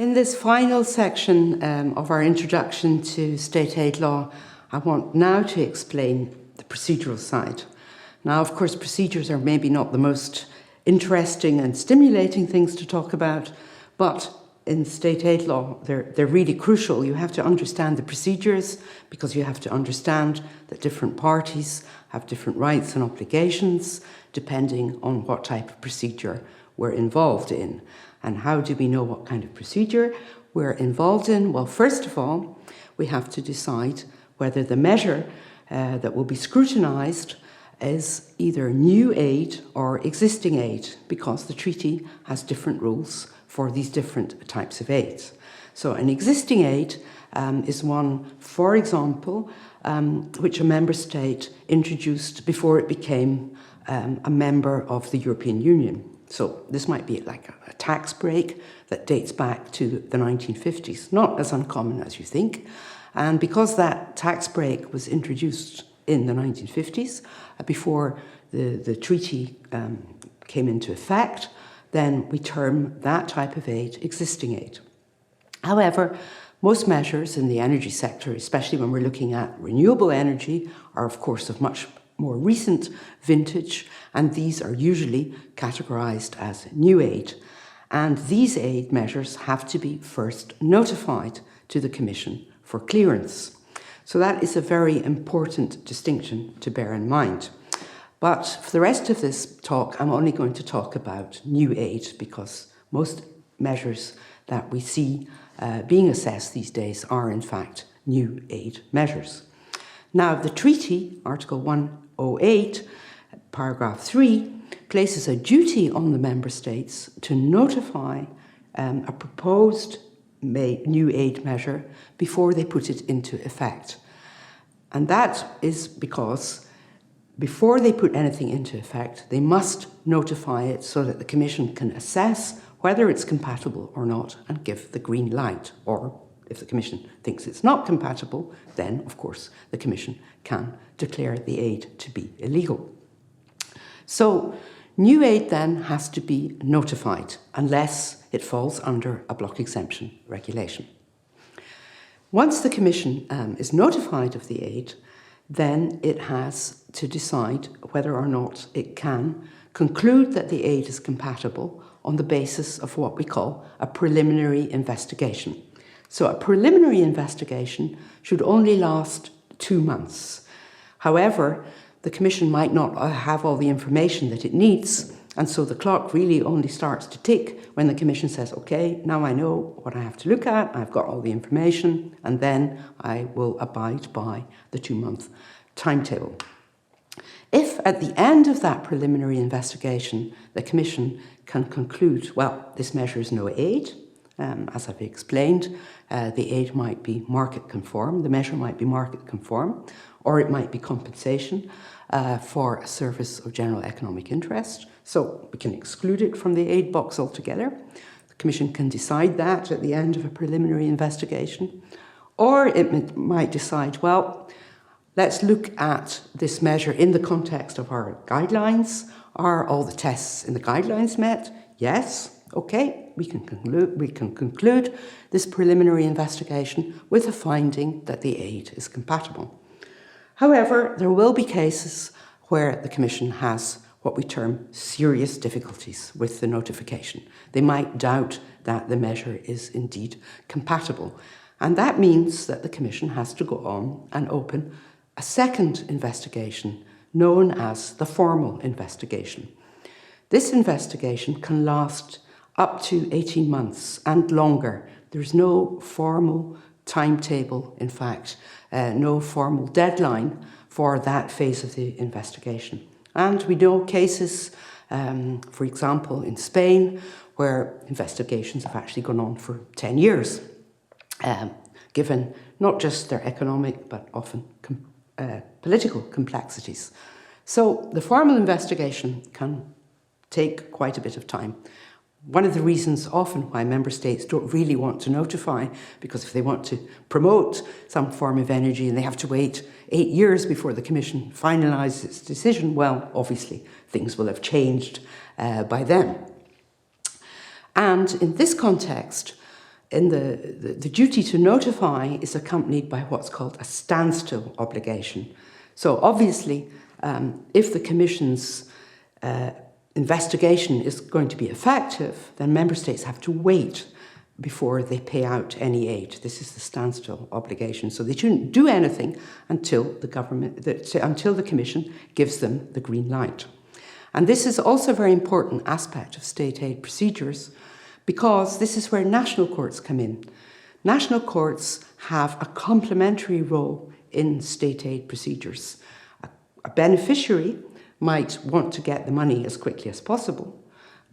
In this final section of our introduction to state aid law, I want now to explain the procedural side. Now, of course, procedures are maybe not the most interesting and stimulating things to talk about, but in state aid law, they're really crucial. You have to understand the procedures because you have to understand that different parties have different rights and obligations depending on what type of procedure we're involved in. And how do we know what kind of procedure we're involved in? Well, first of all, we have to decide whether the measure that will be scrutinised is either new aid or existing aid, because the treaty has different rules for these different types of aid. So an existing aid is one, for example, which a member state introduced before it became a member of the European Union. So this might be like a tax break that dates back to the 1950s, not as uncommon as you think. And because that tax break was introduced in the 1950s, before the treaty came into effect, then we term that type of aid existing aid. However, most measures in the energy sector, especially when we're looking at renewable energy, are of course of much more recent vintage, and these are usually categorised as new aid. And these aid measures have to be first notified to the Commission for clearance. So that is a very important distinction to bear in mind. But for the rest of this talk, I'm only going to talk about new aid, because most measures that we see being assessed these days are in fact new aid measures. Now, the treaty, Article 108, paragraph 3, places a duty on the member states to notify a proposed new aid measure before they put it into effect. And that is because before they put anything into effect, they must notify it so that the Commission can assess whether it's compatible or not and give the green light. Or if the Commission thinks it's not compatible, then, of course, the Commission can declare the aid to be illegal. So, new aid then has to be notified unless it falls under a block exemption regulation. Once the Commission is notified of the aid, then it has to decide whether or not it can conclude that the aid is compatible on the basis of what we call a preliminary investigation. So a preliminary investigation should only last 2 months. However, the Commission might not have all the information that it needs, and so the clock really only starts to tick when the Commission says, okay, now I know what I have to look at, I've got all the information, and then I will abide by the 2-month timetable. If at the end of that preliminary investigation, the Commission can conclude, well, this measure is no aid, as I've explained, the aid might be market conform, the measure might be market conform, or it might be compensation for a service of general economic interest. So we can exclude it from the aid box altogether. The Commission can decide that at the end of a preliminary investigation. Or it might decide, well, let's look at this measure in the context of our guidelines. Are all the tests in the guidelines met? Yes. Okay, we can conclude this preliminary investigation with a finding that the aid is compatible. However, there will be cases where the Commission has what we term serious difficulties with the notification. They might doubt that the measure is indeed compatible. And that means that the Commission has to go on and open a second investigation known as the formal investigation. This investigation can last up to 18 months and longer. There's no formal timetable, in fact, no formal deadline for that phase of the investigation. And we know cases, for example, in Spain, where investigations have actually gone on for 10 years, given not just their economic, but often political complexities. So the formal investigation can take quite a bit of time. One of the reasons often why member states don't really want to notify, because if they want to promote some form of energy and they have to wait 8 years before the Commission finalises its decision, well, obviously things will have changed by then. And in this context, the duty to notify is accompanied by what's called a standstill obligation. So obviously, if the Commission's investigation is going to be effective, then member states have to wait before they pay out any aid. This is the standstill obligation. So they shouldn't do anything until the Commission gives them the green light. And this is also a very important aspect of state aid procedures, because this is where national courts come in. National courts have a complementary role in state aid procedures. A beneficiary might want to get the money as quickly as possible,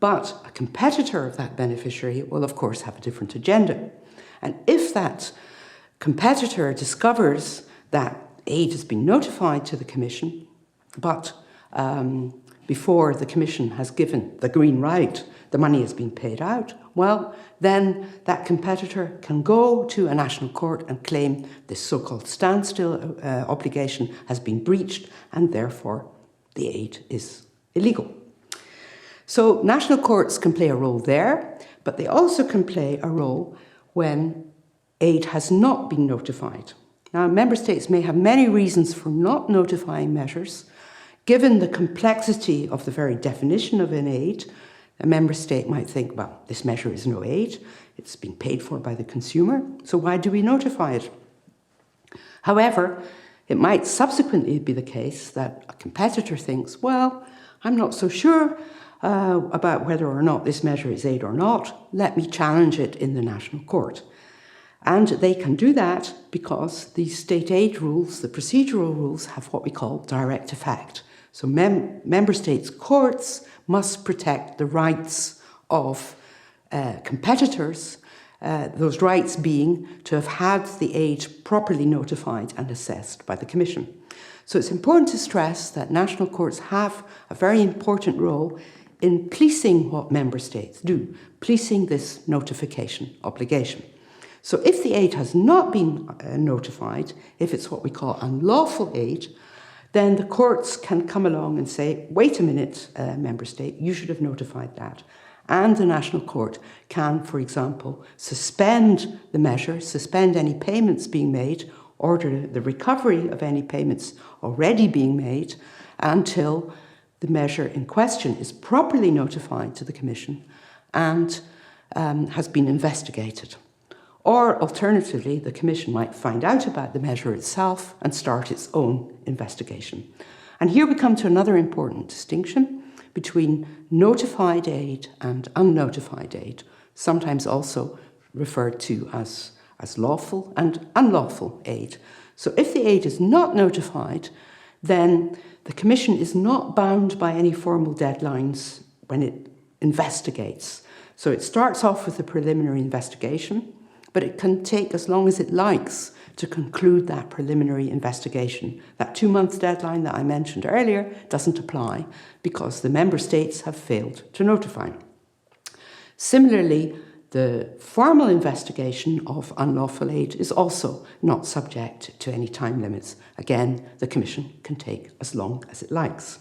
but a competitor of that beneficiary will, of course, have a different agenda. And if that competitor discovers that aid has been notified to the Commission, but before the Commission has given the green light, the money has been paid out, well, then that competitor can go to a national court and claim this so-called standstill obligation has been breached, and therefore the aid is illegal. So national courts can play a role there, but they also can play a role when aid has not been notified. Now, member states may have many reasons for not notifying measures. Given the complexity of the very definition of an aid, a member state might think, well, this measure is no aid, it's been paid for by the consumer, so why do we notify it? However, it might subsequently be the case that a competitor thinks, well, I'm not so sure about whether or not this measure is aid or not, let me challenge it in the national court. And they can do that because the state aid rules, the procedural rules, have what we call direct effect. So member states' courts must protect the rights of competitors, those rights being to have had the aid properly notified and assessed by the Commission. So it's important to stress that national courts have a very important role in policing what member states do, policing this notification obligation. So if the aid has not been notified, if it's what we call unlawful aid, then the courts can come along and say, wait a minute, member state, you should have notified that. And the national court can, for example, suspend the measure, suspend any payments being made, order the recovery of any payments already being made until the measure in question is properly notified to the Commission and has been investigated. Or alternatively, the Commission might find out about the measure itself and start its own investigation. And here we come to another important distinction between notified aid and unnotified aid, sometimes also referred to as lawful and unlawful aid. So if the aid is not notified, then the Commission is not bound by any formal deadlines when it investigates. So it starts off with a preliminary investigation, but it can take as long as it likes to conclude that preliminary investigation. That 2-month deadline that I mentioned earlier doesn't apply because the member states have failed to notify. Similarly, the formal investigation of unlawful aid is also not subject to any time limits. Again, the Commission can take as long as it likes.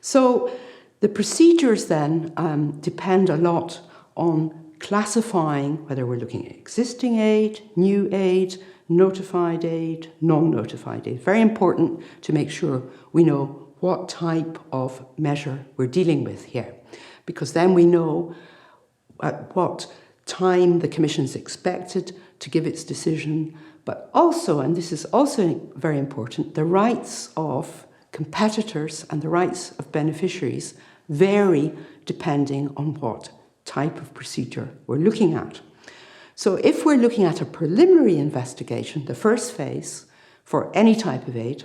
So the procedures then depend a lot on classifying whether we're looking at existing aid, new aid, notified aid, non-notified aid. Very important to make sure we know what type of measure we're dealing with here, because then we know at what time the Commission is expected to give its decision, but also, and this is also very important, the rights of competitors and the rights of beneficiaries vary depending on what type of procedure we're looking at. So if we're looking at a preliminary investigation, the first phase for any type of aid,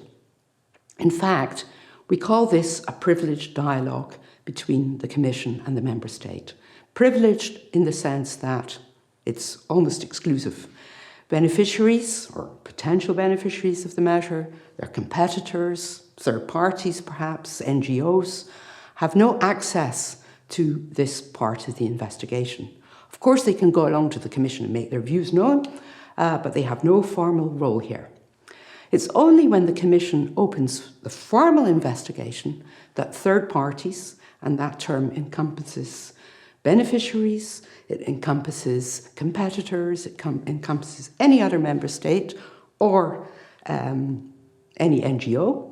in fact, we call this a privileged dialogue between the Commission and the member state. Privileged in the sense that it's almost exclusive. Beneficiaries or potential beneficiaries of the measure, their competitors, third parties perhaps, NGOs, have no access to this part of the investigation. Of course, they can go along to the Commission and make their views known, but they have no formal role here. It's only when the Commission opens the formal investigation that third parties, and that term encompasses beneficiaries, it encompasses competitors, it encompasses any other member state or any NGO.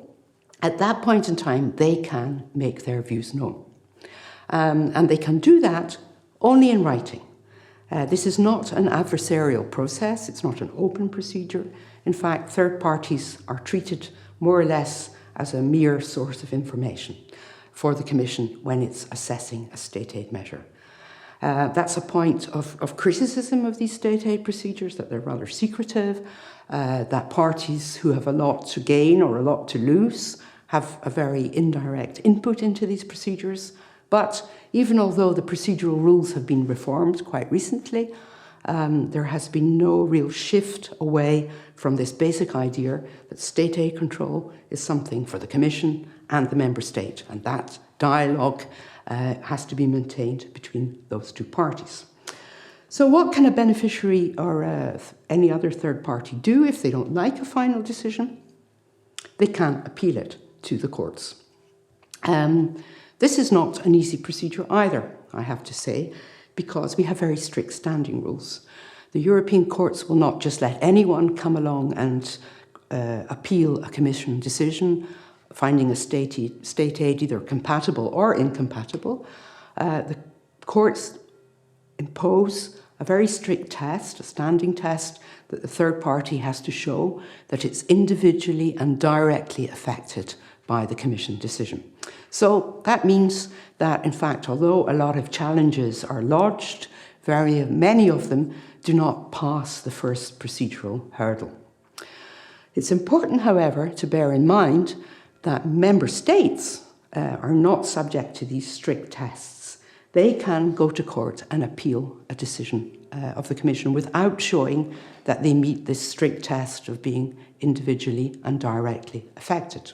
At that point in time, they can make their views known. And they can do that only in writing. This is not an adversarial process, it's not an open procedure. In fact, third parties are treated more or less as a mere source of information for the Commission when it's assessing a state aid measure. That's a point of criticism of these state aid procedures, that they're rather secretive, that parties who have a lot to gain or a lot to lose have a very indirect input into these procedures. But even although the procedural rules have been reformed quite recently, there has been no real shift away from this basic idea that state aid control is something for the Commission and the Member State, and that dialogue has to be maintained between those two parties. So what can a beneficiary or any other third party do if they don't like a final decision? They can appeal it to the courts. This is not an easy procedure either, I have to say, because we have very strict standing rules. The European courts will not just let anyone come along and appeal a Commission decision, finding a state aid either compatible or incompatible. The courts impose a very strict test, a standing test, that the third party has to show that it's individually and directly affected by the Commission decision. So that means that, in fact, although a lot of challenges are lodged, very many of them do not pass the first procedural hurdle. It's important, however, to bear in mind that member states are not subject to these strict tests. They can go to court and appeal a decision of the Commission without showing that they meet this strict test of being individually and directly affected.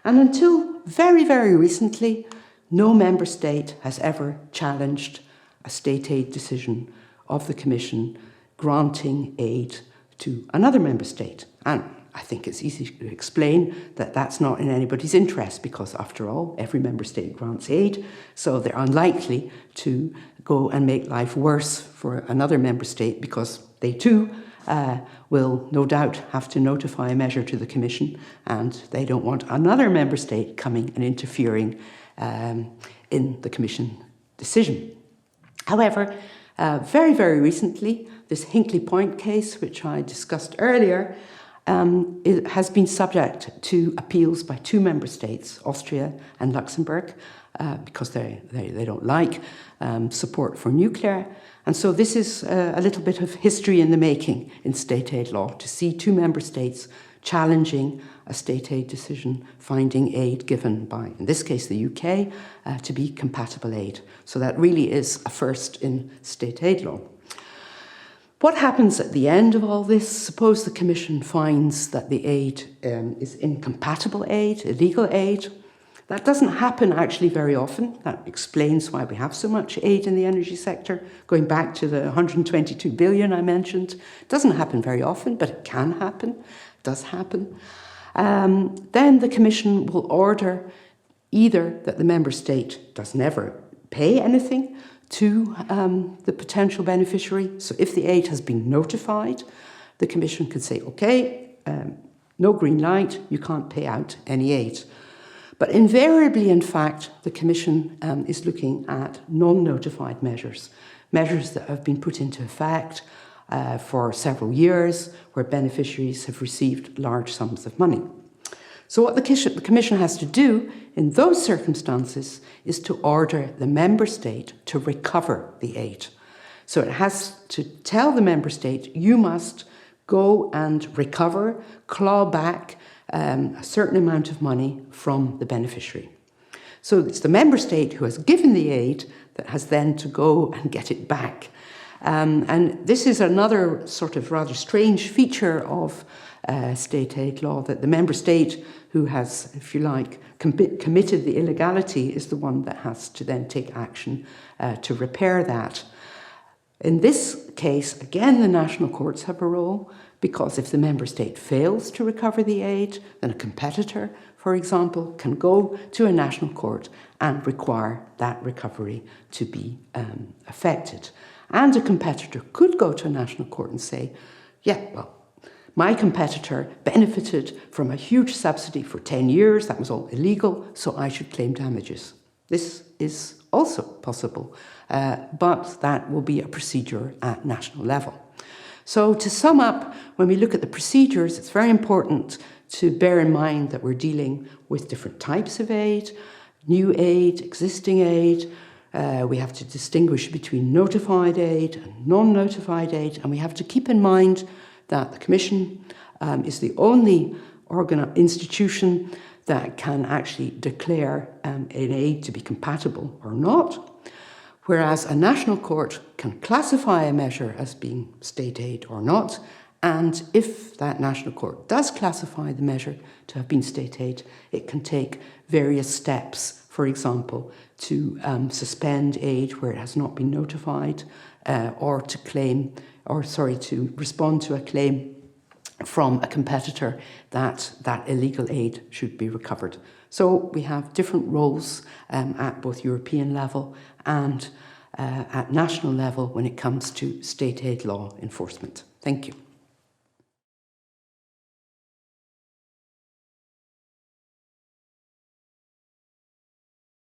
And until very, very recently, no member state has ever challenged a state aid decision of the Commission granting aid to another member state. And I think it's easy to explain that that's not in anybody's interest because, after all, every member state grants aid, so they're unlikely to go and make life worse for another member state because they too will no doubt have to notify a measure to the Commission, and they don't want another member state coming and interfering in the Commission decision. However, very, very recently, this Hinkley Point case, which I discussed earlier, it has been subject to appeals by two member states, Austria and Luxembourg, because they don't like support for nuclear. And so this is a little bit of history in the making in state aid law, to see two member states challenging a state aid decision, finding aid given by, in this case, the UK, to be compatible aid. So that really is a first in state aid law. What happens at the end of all this? Suppose the Commission finds that the aid is incompatible aid, illegal aid. That doesn't happen actually very often. That explains why we have so much aid in the energy sector. Going back to the 122 billion I mentioned, it doesn't happen very often, but it can happen, it does happen. Then the Commission will order either that the member state does never pay anything to the potential beneficiary. So if the aid has been notified, the Commission can say, okay, no green light, you can't pay out any aid. But invariably, in fact, the Commission is looking at non-notified measures, measures that have been put into effect for several years, where beneficiaries have received large sums of money. So what the Commission has to do in those circumstances is to order the member state to recover the aid. So it has to tell the member state, you must go and recover, claw back a certain amount of money from the beneficiary. So it's the member state who has given the aid that has then to go and get it back. And this is another sort of rather strange feature of state aid law, that the member state who has, if you like, committed the illegality is the one that has to then take action to repair that. In this case, again, the national courts have a role, because if the member state fails to recover the aid, then a competitor, for example, can go to a national court and require that recovery to be affected. And a competitor could go to a national court and say, yeah, well, my competitor benefited from a huge subsidy for 10 years, that was all illegal, so I should claim damages. This is also possible, but that will be a procedure at national level. So to sum up, when we look at the procedures, it's very important to bear in mind that we're dealing with different types of aid, new aid, existing aid. We have to distinguish between notified aid and non-notified aid, and we have to keep in mind that the Commission is the only institution that can actually declare an aid to be compatible or not, whereas a national court can classify a measure as being state aid or not, and if that national court does classify the measure to have been state aid, it can take various steps, for example, to suspend aid where it has not been notified, or to respond to a claim from a competitor that that illegal aid should be recovered. So we have different roles at both European level and at national level when it comes to state aid law enforcement. Thank you.